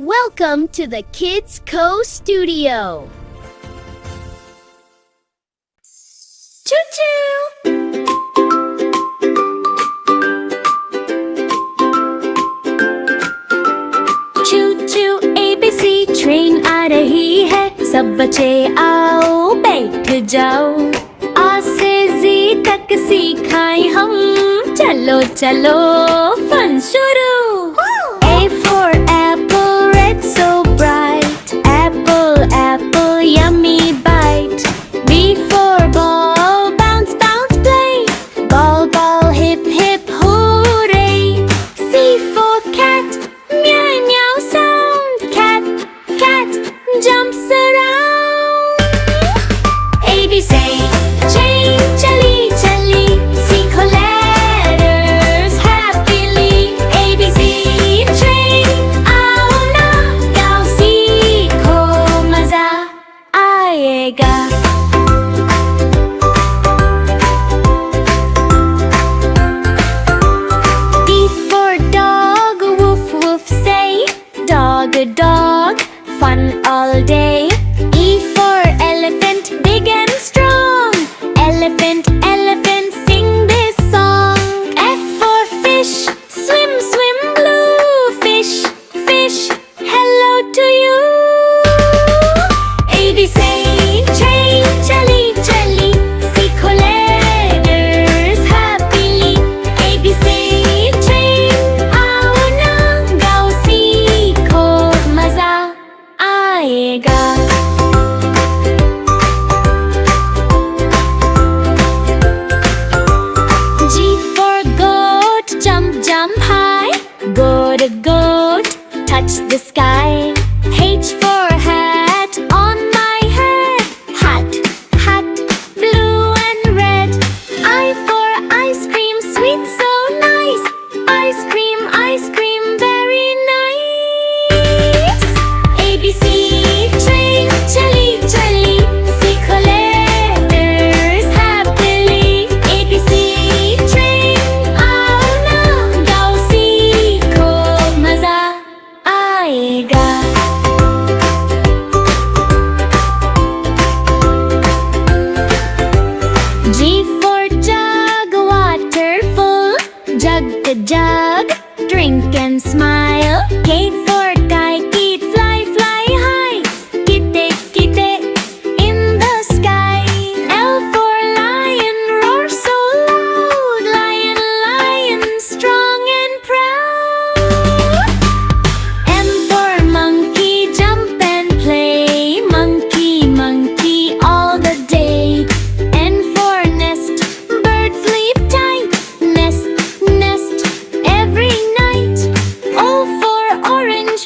Welcome to the Kids Co Studio. Choo-choo! Choo-choo ABC train आ रही है, सब बच्चे आओ बैठ जाओ। आ से जी तक सीखाएं हम, चलो चलो फन शुरू। A for apple, red so bright, apple apple yummy bite. B for ball, bounce bounce play, ball ball hip hip hooray. C for cat, meow meow sound, cat cat jumps around. A B say chain chali chali, सीखो letters happily. A B C train आओ ना गाओ सीखो, मजा आएगा। D for dog, woof woof say, dog dog fun all day. E for elephant, big and strong, elephant elephant sing this song. F for fish, swim swim blue, fish fish hello to you. A B say train chali chali, सीखो letters happily. A B C train आओ ना गाओ सीखो, मजा आएगा। G for goat, jump jump high, goat goat touch the sky. H for hat, on my head, hat hat blue and red. I for ice cream, sweet so nice, ice cream very nice. A B C train chali chali, सीखो letters happily. A B C train आओ ना गाओ सीखो, मजा आएगा। G for jug, water full, jug the jug, drink and smile. K for kite, fly fly high, kite kite in the sky. L for lion, roar so loud, lion lion strong and proud. M for monkey, jump and play, monkey monkey all the day. N for nest, bird sleep tight, nest nest every night. O for orange,